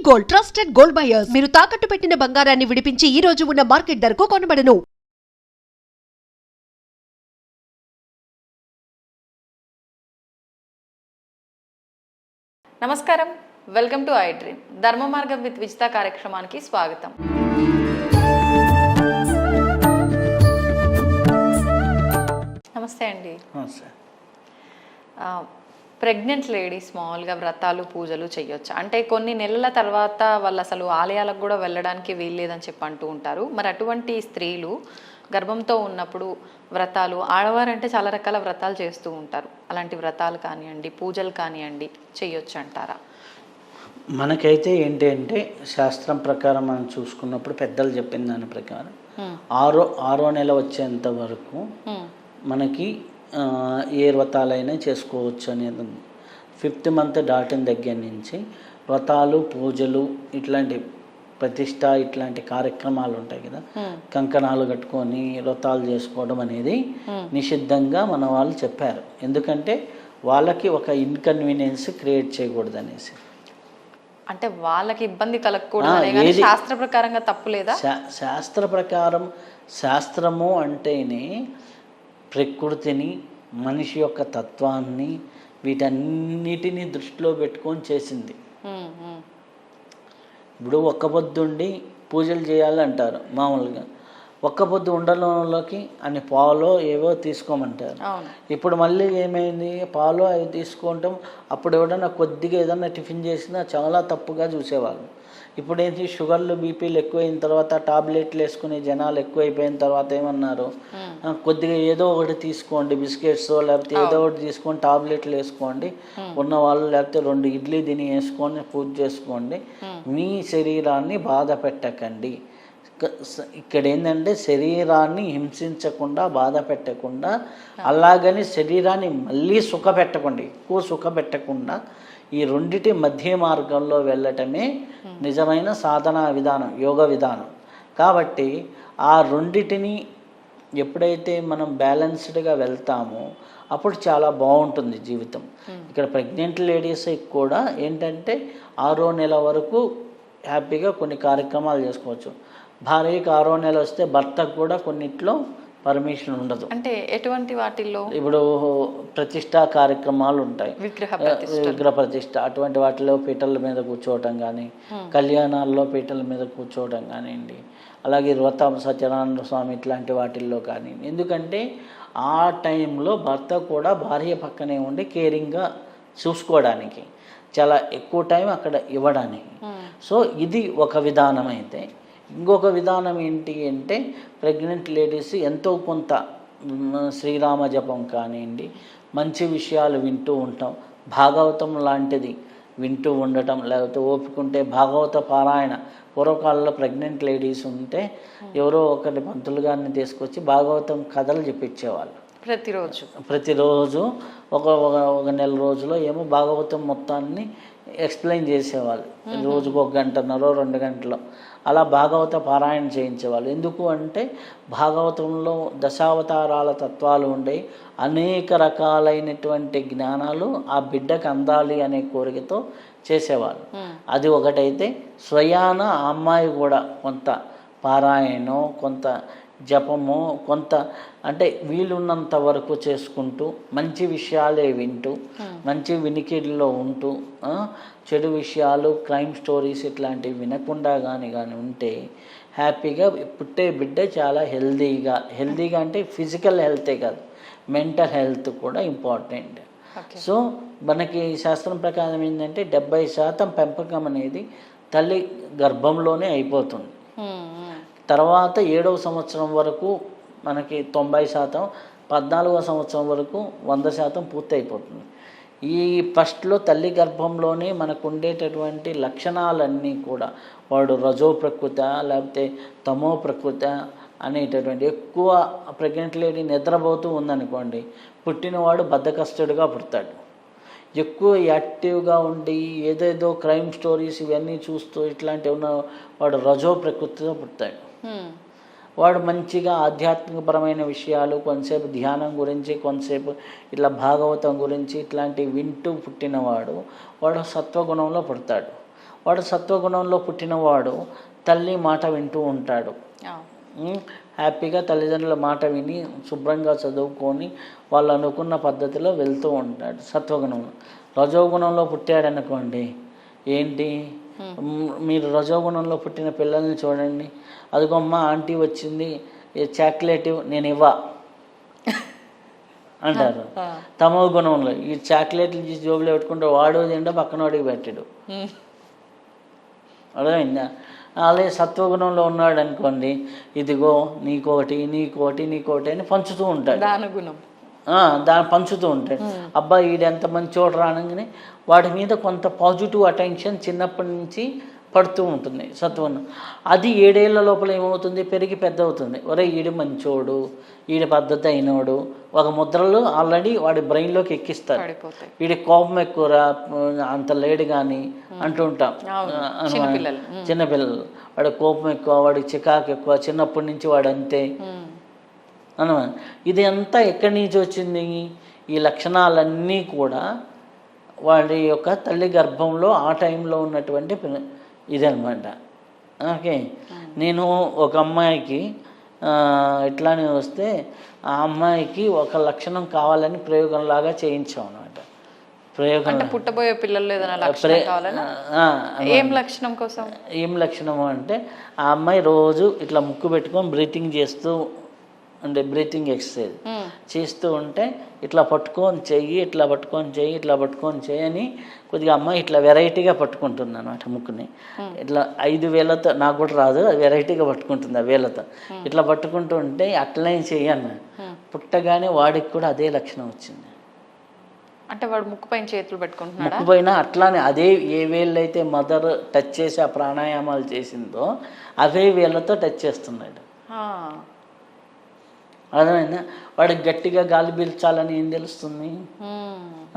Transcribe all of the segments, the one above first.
Gold, trusted gold buyers. మీరు తాకట్టు పెట్టిన బంగారాన్ని విడిపించి ఈ రోజు ఉన్న మార్కెట్ ధరకు కొనబడను. నమస్కారం, వెల్కమ్ టు ఐ డ్రీమ్. ధర్మ మార్గం విత్ విజిత కార్యక్రమానికి స్వాగతం. నమస్తే అండి. ప్రెగ్నెంట్ లేడీస్ మామూలుగా వ్రతాలు పూజలు చేయొచ్చు అంటే కొన్ని నెలల తర్వాత వాళ్ళు అసలు ఆలయాలకు కూడా వెళ్ళడానికి వీల్లేదని చెప్పి అంటూ ఉంటారు. మరి అటువంటి స్త్రీలు గర్భంతో ఉన్నప్పుడు వ్రతాలు, ఆడవారంటే చాలా రకాల వ్రతాలు చేస్తూ ఉంటారు, అలాంటి వ్రతాలు కానివ్వండి పూజలు కానివ్వండి చేయొచ్చు అంటారా? మనకైతే ఏంటి అంటే శాస్త్రం ప్రకారం మనం చూసుకున్నప్పుడు పెద్దలు చెప్పిన దాని ప్రకారం ఆరో నెల వచ్చేంత వరకు మనకి ఏ వ్రతాలైనా చేసుకోవచ్చు అనేది ఉంది. 5th మంత్ దాటిన దగ్గర నుంచి వ్రతాలు పూజలు ఇట్లాంటి ప్రతిష్ట ఇట్లాంటి కార్యక్రమాలు ఉంటాయి కదా, కంకణాలు కట్టుకొని వ్రతాలు చేసుకోవడం అనేది నిషిద్ధంగా మన వాళ్ళు చెప్పారు. ఎందుకంటే వాళ్ళకి ఒక ఇన్కన్వీనియన్స్ క్రియేట్ చేయకూడదు అనేసి. అంటే వాళ్ళకి ఇబ్బంది కలగకూడదు. శాస్త్ర ప్రకారంగా తప్పు లేదా? శాస్త్ర ప్రకారం శాస్త్రము అంటేనే ప్రకృతిని, మనిషి యొక్క తత్వాన్ని, వీటన్నిటిని దృష్టిలో పెట్టుకొని చేసింది. ఇప్పుడు ఒక్క పొద్దుండి పూజలు చేయాలంటారు మామూలుగా. ఒక్క పొద్దు ఉండడంలోకి అన్ని పాలో ఏవో తీసుకోమంటారు. ఇప్పుడు మళ్ళీ ఏమైంది, పాలు అవి తీసుకుంటాం. అప్పుడు ఎవడన్నా కొద్దిగా ఏదన్నా టిఫిన్ చేసినా చాలా తప్పుగా చూసేవాళ్ళు. ఇప్పుడు ఏంటి, షుగర్లు బీపీలు ఎక్కువైన తర్వాత టాబ్లెట్లు వేసుకునే జనాలు ఎక్కువైపోయిన తర్వాత ఏమన్నారు, కొద్దిగా ఏదో ఒకటి తీసుకోండి, బిస్కెట్స్ లేకపోతే ఏదో ఒకటి తీసుకొని టాబ్లెట్లు వేసుకోండి ఉన్నవాళ్ళు, లేకపోతే 2 ఇడ్లీ తిని వేసుకొని పూజ చేసుకోండి, మీ శరీరాన్ని బాధ పెట్టకండి. ఇక్కడ ఏంటంటే శరీరాన్ని హింసించకుండా బాధ పెట్టకుండా, అలాగని శరీరాన్ని మళ్ళీ సుఖపెట్టకండి, ఎక్కువ సుఖపెట్టకుండా ఈ రెండిటి మధ్య మార్గంలో వెళ్ళటమే నిజమైన సాధనా విధానం, యోగ విధానం. కాబట్టి ఆ రెండిటిని ఎప్పుడైతే మనం బ్యాలెన్స్డ్గా వెళ్తామో అప్పుడు చాలా బాగుంటుంది జీవితం. ఇక్కడ ప్రెగ్నెంట్ లేడీస్కి కూడా ఏంటంటే 6వ నెల వరకు హ్యాపీగా కొన్ని కార్యక్రమాలు చేసుకోవచ్చు. భార్యకి 6వ నెల వస్తే భర్తకు కూడా కొన్నిట్లో పర్మిషన్ ఉండదు. అంటే ఎటువంటి వాటిల్లో? ఇప్పుడు ప్రతిష్టా కార్యక్రమాలు ఉంటాయి, విగ్రహ ప్రతిష్ట, అటువంటి వాటిలో పీటల మీద కూర్చోవటం కానీ, కళ్యాణాల్లో పీటల మీద కూర్చోవడం కానివ్వండి, అలాగే వ్రతం సత్యనారాయణ స్వామి ఇట్లాంటి వాటిల్లో కానీ. ఎందుకంటే ఆ టైంలో భర్త కూడా భార్య పక్కనే ఉండి కేరింగ్గా చూసుకోవడానికి, చాలా ఎక్కువ టైం అక్కడ ఇవ్వడానికి. సో ఇది ఒక విధానం. అయితే ఇంకొక విధానం ఏంటి అంటే ప్రెగ్నెంట్ లేడీస్ ఎంతో కొంత శ్రీరామ జపం కానివ్వండి, మంచి విషయాలు వింటూ ఉంటాం, భాగవతం లాంటిది వింటూ ఉండటం, లేకపోతే ఓపికంటే భాగవత పారాయణ. పూర్వకాలంలో ప్రెగ్నెంట్ లేడీస్ ఉంటే ఎవరో ఒకటి పంతులు గారిని తీసుకొచ్చి భాగవతం కథలు చెప్పించేవాళ్ళు. ప్రతిరోజు ఒక నెల రోజులో ఏమో భాగవతం మొత్తాన్ని ఎక్స్ప్లెయిన్ చేసేవాళ్ళు. రోజుకు 1 గంటన్నర 2 గంటలు అలా భాగవత పారాయణ చేయించేవాళ్ళు. ఎందుకు అంటే భాగవతంలో దశావతారాల తత్వాలు ఉండేవి, అనేక రకాలైనటువంటి జ్ఞానాలు ఆ బిడ్డకు అందాలి అనే కోరికతో చేసేవాళ్ళు. అది ఒకటైతే స్వయాన ఆ అమ్మాయి కూడా కొంత పారాయణం, కొంత జపము, కొంత అంటే వీలున్నంత వరకు చేసుకుంటూ మంచి విషయాలే వింటూ మంచి వినికిడిలో ఉంటూ చెడు విషయాలు, క్రైమ్ స్టోరీస్ ఇట్లాంటివి వినకుండా కానీ ఉంటే హ్యాపీగా పుట్టే బిడ్డ చాలా హెల్దీగా అంటే ఫిజికల్ హెల్తే కాదు, మెంటల్ హెల్త్ కూడా ఇంపార్టెంట్. సో మనకి శాస్త్రం ప్రకారం ఏంటంటే 70% పెంపకం అనేది తల్లి గర్భంలోనే అయిపోతుంది. తర్వాత 7వ సంవత్సరం వరకు మనకి 90%, 14వ సంవత్సరం వరకు 100% పూర్తి అయిపోతుంది. ఈ ఫస్ట్లో తల్లి గర్భంలోనే మనకు ఉండేటటువంటి లక్షణాలన్నీ కూడా వాడు రజో ప్రకృత లేకపోతే తమో ప్రకృత అనేటటువంటి, ఎక్కువ ప్రెగ్నెంట్ లేడీ నిద్రపోతూ ఉందనుకోండి, పుట్టినవాడు బద్ధకస్తుడిగా పుడతాడు. ఎక్కువ యాక్టివ్గా ఉండి ఏదేదో క్రైమ్ స్టోరీస్ ఇవన్నీ చూస్తూ ఇట్లాంటివి ఉన్న వాడు రజో ప్రకృతితో పుడతాడు. వాడు మంచిగా ఆధ్యాత్మికపరమైన విషయాలు, కొంతసేపు ధ్యానం గురించి, కొంతసేపు ఇట్లా భాగవతం గురించి ఇట్లాంటివి వింటూ పుట్టినవాడు వాడు సత్వగుణంలో పుడతాడు. వాడు సత్వగుణంలో పుట్టినవాడు తల్లి మాట వింటూ ఉంటాడు. హ్యాపీగా తల్లిదండ్రుల మాట విని శుభ్రంగా చదువుకొని వాళ్ళు అనుకున్న పద్ధతిలో వెళ్తూ ఉంటాడు సత్వగుణంలో. రజోగుణంలో పుట్టాడనుకోండి, ఏంటి, మీరు రజోగుణంలో పుట్టిన పిల్లల్ని చూడండి, అదిగొమ్మ ఆంటీ వచ్చింది చాక్లెట్ నేను ఇవ్వా అంటారు. తమో గుణంలో ఈ చాక్లెట్లు తీసి జోబులో పెట్టుకుంటే వాడు తింటే పక్కన వాడికి పెట్టాడు. అర్థమైందా? అలాగే సత్వగుణంలో ఉన్నాడు అనుకోండి, ఇదిగో నీకోటి నీకోటి నీకోటి అని పంచుతూ ఉంటాడు. దాన్ని పంచుతూ ఉంటాడు. అబ్బాయి వీడు ఎంత మంచోడు రానగానే వాడి మీద కొంత పాజిటివ్ అటెన్షన్ చిన్నప్పటి నుంచి పడుతూ ఉంటుంది సత్వగుణం. అది 7 ఏళ్ల లోపల ఏమవుతుంది, పెరిగి పెద్ద అవుతుంది. ఒరే ఈడు మంచోడు, ఈడి పద్ధతి అయినోడు, ఒక ముద్రలు ఆల్రెడీ వాడి బ్రెయిన్లోకి ఎక్కిస్తారు. వీడి కోపం ఎక్కువరా, అంత లేడు కానీ అంటూ ఉంటాం చిన్నపిల్లలు. వాడి కోపం ఎక్కువ, వాడికి చికాకు ఎక్కువ, చిన్నప్పటి నుంచి వాడు అంతే అనమాట. ఇది అంతా ఎక్కడి నుంచి వచ్చింది? ఈ లక్షణాలన్నీ కూడా వాడి యొక్క తల్లి గర్భంలో ఆ టైంలో ఉన్నటువంటి ఇదనమాట. ఓకే, నేను ఒక అమ్మాయికి ఇట్లానే వస్తే ఆ అమ్మాయికి ఒక లక్షణం కావాలని ప్రయోగంలాగా చేయించాం అనమాట. ప్రయోగం పుట్టబోయే పిల్లలు ఏం లక్షణం కోసం, ఏం లక్షణం అంటే ఆ అమ్మాయి రోజు ఇట్లా ముక్కు పెట్టుకొని బ్రీతింగ్ చేస్తూ అంటే బ్రీతింగ్ ఎక్సర్సైజ్ చేస్తూ ఉంటే ఇట్లా పట్టుకొని చెయ్యి, ఇట్లా పట్టుకొని చెయ్యి, ఇట్లా పట్టుకొని చెయ్యి అని కొద్దిగా అమ్మాయి ఇట్లా వెరైటీగా పట్టుకుంటుంది అనమాట ముక్కుని. ఇట్లా 5 వేలతో, నాకు కూడా రాదు, వెరైటీగా పట్టుకుంటుంది ఆ వేలతో. ఇట్లా పట్టుకుంటూ ఉంటే అట్లనే చెయ్యి అన్న. పుట్టగానే వాడికి కూడా అదే లక్షణం వచ్చింది. అంటే వాడు ముక్కు పైన చేతులు పెట్టుకుంటున్నాడు, ముక్కు పైన అట్లానే అదే ఏ వేళ్ళు అయితే మదర్ టచ్ చేసి ఆ ప్రాణాయామాలు చేసిందో అవే వేళ్ళతో టచ్ చేస్తున్నాడు. అర్థమైందా? వాడికి గట్టిగా గాలి పీల్చాలని ఏం తెలుస్తుంది?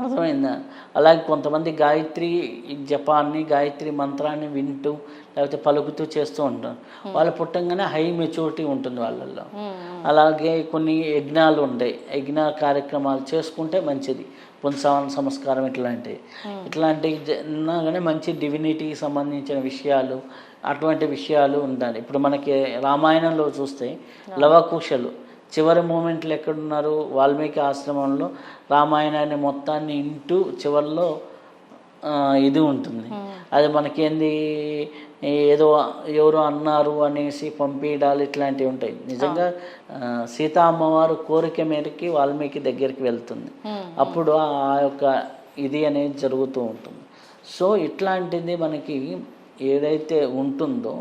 అర్థమైందా? అలాగే కొంతమంది గాయత్రి జపాన్ని, గాయత్రి మంత్రాన్ని వింటూ లేకపోతే పలుకుతూ చేస్తూ ఉంటారు. వాళ్ళు పుట్టంగానే హై మెచ్యూరిటీ ఉంటుంది వాళ్ళల్లో. అలాగే కొన్ని యజ్ఞాలు ఉంటాయి, యజ్ఞ కార్యక్రమాలు చేసుకుంటే మంచిది. పుంసవన సంస్కారం ఇట్లాంటివి కానీ మంచి డివినిటీకి సంబంధించిన విషయాలు, అటువంటి విషయాలు ఉండాలి. ఇప్పుడు మనకి రామాయణంలో చూస్తే లవకుశలు చివరి మూమెంట్లు ఎక్కడున్నారు? వాల్మీకి ఆశ్రమంలో రామాయణాన్ని మొత్తాన్ని ఇంటూ చివరిలో ఇది ఉంటుంది. అది మనకేంది, ఏదో ఎవరో అన్నారు అనేసి పంపించాలి, ఇట్లాంటివి ఉంటాయి. నిజంగా సీతా అమ్మవారు కోరిక మేరకి వాల్మీకి దగ్గరికి వెళ్తుంది, అప్పుడు ఆ యొక్క ఇది అనేది జరుగుతూ ఉంటుంది. సో ఇట్లాంటిది మనకి ఏదైతే ఉంటుందో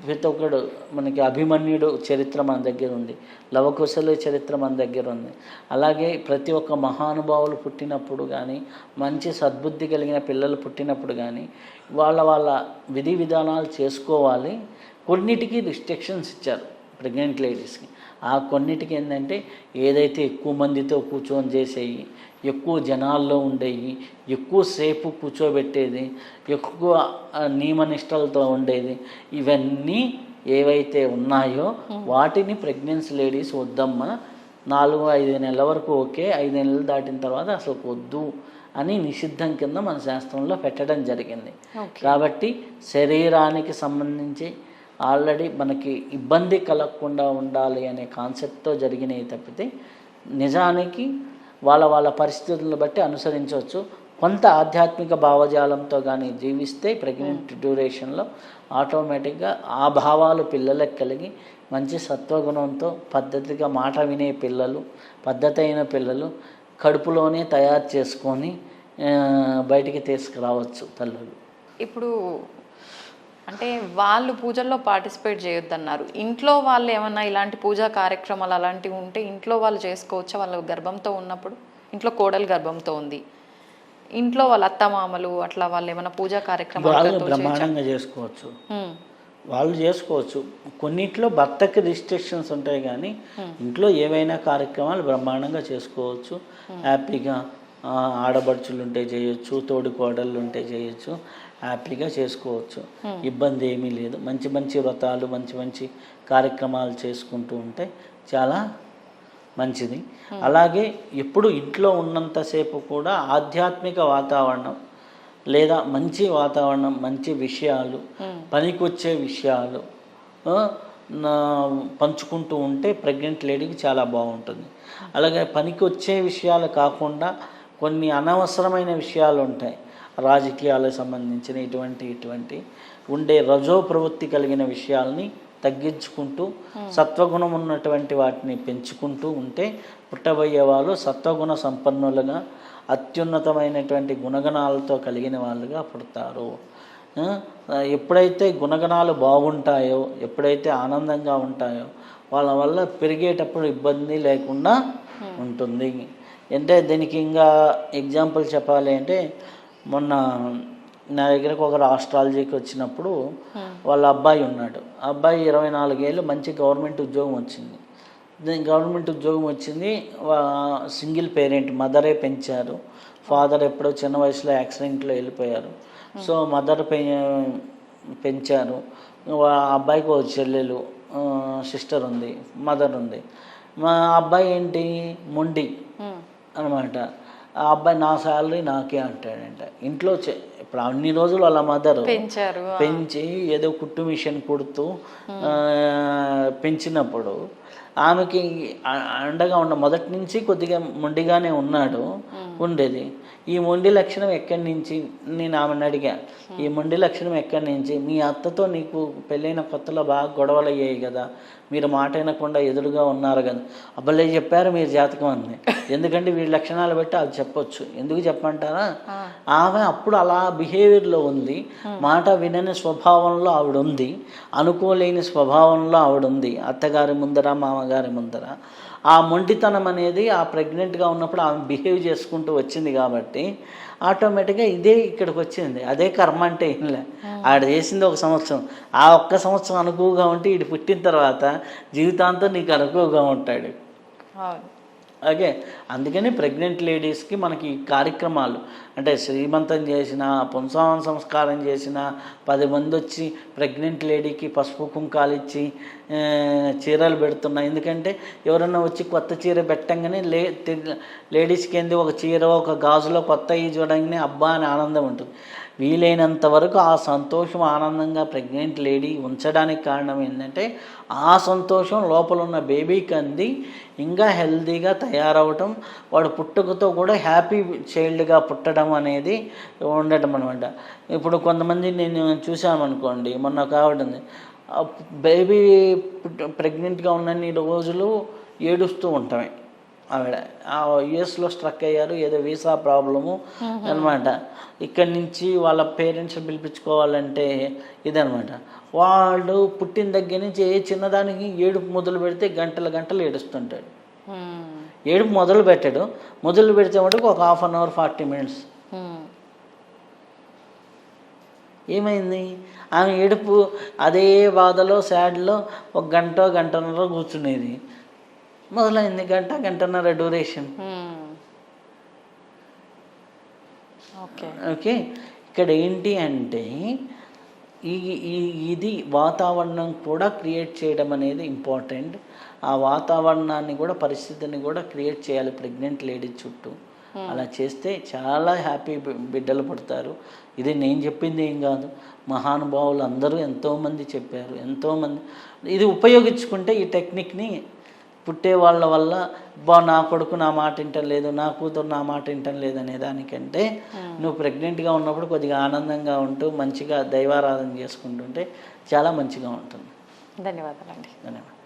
ప్రతి ఒక్కడు, మనకి అభిమన్యుడు చరిత్ర మన దగ్గర ఉంది, లవకుశల చరిత్ర మన దగ్గర ఉంది. అలాగే ప్రతి ఒక్క మహానుభావులు పుట్టినప్పుడు కానీ, మంచి సద్బుద్ధి కలిగిన పిల్లలు పుట్టినప్పుడు కానీ వాళ్ళ విధి విధానాలు చేసుకోవాలి. కొన్నిటికి రిస్ట్రిక్షన్స్ ఇచ్చారు ప్రెగ్నెంట్ లేడీస్కి. ఆ కొన్నిటికి ఏంటంటే ఏదైతే ఎక్కువ మందితో కూర్చొని చేసేవి, ఎక్కువ జనాల్లో ఉండేవి, ఎక్కువసేపు కూర్చోబెట్టేది, ఎక్కువ నియమనిష్టలతో ఉండేది, ఇవన్నీ ఏవైతే ఉన్నాయో వాటిని ప్రెగ్నెన్సీ లేడీస్ వద్దమ్మా, 4-5 నెలల వరకు ఓకే, 5 నెలలు దాటిన తర్వాత అసలు వద్దు అని నిషిద్ధం కింద మన శాస్త్రంలో పెట్టడం జరిగింది. కాబట్టి శరీరానికి సంబంధించి ఆల్రెడీ మనకి ఇబ్బంది కలగకుండా ఉండాలి అనే కాన్సెప్ట్తో జరిగినవి తప్పితే నిజానికి వాళ్ళ పరిస్థితులను బట్టి అనుసరించవచ్చు. కొంత ఆధ్యాత్మిక భావజాలంతో కానీ జీవిస్తే ప్రెగ్నెంట్ డ్యూరేషన్లో ఆటోమేటిక్గా ఆ భావాలు పిల్లలకు కలిగి మంచి సత్వగుణంతో పద్ధతిగా మాట వినే పిల్లలు, పద్ధతి అయిన పిల్లలు కడుపులోనే తయారు చేసుకొని బయటికి తీసుకురావచ్చు తల్లులు. ఇప్పుడు అంటే వాళ్ళు పూజల్లో పార్టిసిపేట్ చేయొద్దన్నారు, ఇంట్లో వాళ్ళు ఏమన్నా ఇలాంటి పూజా కార్యక్రమాలు అలాంటివి ఉంటే ఇంట్లో వాళ్ళు చేసుకోవచ్చా? వాళ్ళ గర్భంతో ఉన్నప్పుడు, ఇంట్లో కోడలు గర్భంతో ఉంది, ఇంట్లో వాళ్ళ అత్తమామలు అట్లా వాళ్ళు ఏమైనా పూజా కార్యక్రమాలు బ్రహ్మాండంగా చేసుకోవచ్చు, వాళ్ళు చేసుకోవచ్చు. కొన్నిట్లో భర్తకి రిస్ట్రిక్షన్స్ ఉంటాయి కానీ ఇంట్లో ఏవైనా కార్యక్రమాలు బ్రహ్మాండంగా చేసుకోవచ్చు. హ్యాపీగా ఆడబడుచులు ఉంటే చేయొచ్చు, తోడి కోడళ్ళు ఉంటే చేయొచ్చు, హ్యాపీగా చేసుకోవచ్చు, ఇబ్బంది ఏమీ లేదు. మంచి మంచి వ్రతాలు, మంచి మంచి కార్యక్రమాలు చేసుకుంటూ ఉంటే చాలా మంచిది. అలాగే ఎప్పుడు ఇంట్లో ఉన్నంతసేపు కూడా ఆధ్యాత్మిక వాతావరణం లేదా మంచి వాతావరణం, మంచి విషయాలు, పనికొచ్చే విషయాలు పంచుకుంటూ ఉంటే ప్రెగ్నెంట్ లేడీకి చాలా బాగుంటుంది. అలాగే పనికి వచ్చే విషయాలు కాకుండా కొన్ని అనవసరమైన విషయాలు ఉంటాయి, రాజకీయాలకు సంబంధించిన ఇటువంటి ఉండే రజో ప్రవృత్తి కలిగిన విషయాల్ని తగ్గించుకుంటూ సత్వగుణం ఉన్నటువంటి వాటిని పెంచుకుంటూ ఉంటే పుట్టబోయే వాళ్ళు సత్వగుణ సంపన్నులుగా అత్యున్నతమైనటువంటి గుణగణాలతో కలిగిన వాళ్ళుగా పుడతారు. ఎప్పుడైతే గుణగణాలు బాగుంటాయో, ఎప్పుడైతే ఆనందంగా ఉంటాయో వాళ్ళ వల్ల పెరిగేటప్పుడు ఇబ్బంది లేకుండా ఉంటుంది. అంటే దీనికి ఇంకా ఎగ్జాంపుల్ చెప్పాలి అంటే, మొన్న నా దగ్గరకు ఒకరు ఆస్ట్రాలజీకి వచ్చినప్పుడు వాళ్ళ అబ్బాయి ఉన్నాడు. ఆ అబ్బాయి 24 ఏళ్ళు మంచి గవర్నమెంట్ ఉద్యోగం వచ్చింది. గవర్నమెంట్ ఉద్యోగం వచ్చింది, సింగిల్ పేరెంట్, మదరే పెంచారు. ఫాదర్ ఎప్పుడో చిన్న వయసులో యాక్సిడెంట్లో వెళ్ళిపోయారు. సో మదర్ పెంచారు. అబ్బాయికి ఒక చెల్లెలు, సిస్టర్ ఉంది, మదర్ ఉంది. మా అబ్బాయి ఏంటి, మొండి అనమాట. ఆ అబ్బాయి నా శాలరీ నాకే అంటాడంట. ఇంట్లో ఇప్పుడు అన్ని రోజులు వాళ్ళ మదర్ పెంచి ఏదో కుట్టు మిషన్ కుడుతూ పెంచినప్పుడు ఆమెకి అండగా మొదటి నుంచి కొద్దిగా మొండిగానే ఉండేది. ఈ మొండి లక్షణం ఎక్కడి నుంచి, నేను ఆమెను అడిగా, ఈ మొండి లక్షణం ఎక్కడి నుంచి? మీ అత్తతో నీకు పెళ్ళైన కొత్తలో బాగా గొడవలు అయ్యాయి కదా, మీరు మాట వినకుండా ఎదురుగా ఉన్నారు కదా. అబ్బలే చెప్పారు మీరు జాతకం అని. ఎందుకంటే వీడి లక్షణాలు బట్టి అది చెప్పొచ్చు. ఎందుకు చెప్పంటారా, ఆమె అప్పుడు అలా బిహేవియర్లో ఉంది, మాట వినని స్వభావంలో ఆవిడ ఉంది, అనుకోలేని స్వభావంలో ఆవిడ ఉంది, అత్తగారి ముందర మామగారి ముందర. ఆ మొండితనం అనేది ఆ ప్రెగ్నెంట్గా ఉన్నప్పుడు ఆమె బిహేవ్ చేసుకుంటూ వచ్చింది కాబట్టి ఆటోమేటిక్గా ఇదే ఇక్కడికి వచ్చింది. అదే కర్మ అంటే ఏంలే, ఆడ చేసింది 1 సంవత్సరం, ఆ 1 సంవత్సరం అనుకువగా ఉంటే ఇటు పుట్టిన తర్వాత జీవితాంతం నీకు అనుకువగా ఉంటాడు. ఓకే, అందుకని ప్రెగ్నెంట్ లేడీస్కి మనకి కార్యక్రమాలు అంటే శ్రీమంతం చేసిన, పుంసావన సంస్కారం చేసిన, 10 మంది వచ్చి ప్రెగ్నెంట్ లేడీకి పసుపు కుంకాలు ఇచ్చి చీరలు పెడుతున్నాయి. ఎందుకంటే ఎవరన్నా వచ్చి కొత్త చీర పెట్టంగానే లేడీస్కి ఏంది ఒక చీర, ఒక గాజులో కొత్త చూడంగానే అబ్బా అని ఆనందం ఉంటుంది. వీలైనంత వరకు ఆ సంతోషం, ఆనందంగా ప్రెగ్నెంట్ లేడీ ఉంచడానికి కారణం ఏంటంటే ఆ సంతోషం లోపల ఉన్న బేబీకి అంది ఇంకా హెల్తీగా తయారవటం, వాడు పుట్టుకతో కూడా హ్యాపీ చైల్డ్గా పుట్టడం అనేది ఉండటం అనమాట. ఇప్పుడు కొంతమంది నేను చూసామనుకోండి, మొన్న ఒక ఆవిడ ఉంది, బేబీ ప్రెగ్నెంట్గా ఉన్నన్ని రోజులు ఏడుస్తూ ఉంటామే. ఆవిడ యుఎస్లో స్ట్రక్ అయ్యారు, ఏదో వీసా ప్రాబ్లము అనమాట. ఇక్కడి నుంచి వాళ్ళ పేరెంట్స్ పిలిపించుకోవాలంటే ఇదనమాట. వాళ్ళు పుట్టిన దగ్గర నుంచి ఏ చిన్నదానికి ఏడుపు మొదలు పెడితే గంటలు ఏడుస్తుంటాడు. ఏడుపు మొదలు పెడితే మటుకు ఒక 1/2 అవర్ 40 మినిట్స్. ఏమైంది, ఆమె ఏడుపు అదే బాధలో సాడ్లో 1 గంటన్నర కూర్చునేది, మొదలైంది గంటన్నర డ్యూరేషన్. ఓకే, ఇక్కడ ఏంటి అంటే ఇది వాతావరణం కూడా క్రియేట్ చేయడం అనేది ఇంపార్టెంట్. ఆ వాతావరణాన్ని కూడా, పరిస్థితిని కూడా క్రియేట్ చేయాలి ప్రెగ్నెంట్ లేడీ చుట్టూ. అలా చేస్తే చాలా హ్యాపీ బిడ్డలు పుడతారు. ఇది నేను చెప్పింది ఏం కాదు, మహానుభావులు అందరూ ఎంతోమంది చెప్పారు. ఎంతోమంది ఇది ఉపయోగించుకుంటే ఈ టెక్నిక్ని పుట్టే వాళ్ళ వల్ల నా కొడుకు నా మాట వింటం లేదు, నా కూతురు నా మాట వింటం లేదు అనే దానికంటే నువ్వు ప్రెగ్నెంట్గా ఉన్నప్పుడు కొద్దిగా ఆనందంగా ఉంటూ మంచిగా దైవారాధన చేసుకుంటుంటే చాలా మంచిగా ఉంటుంది. ధన్యవాదాలండి. ధన్యవాదాలు.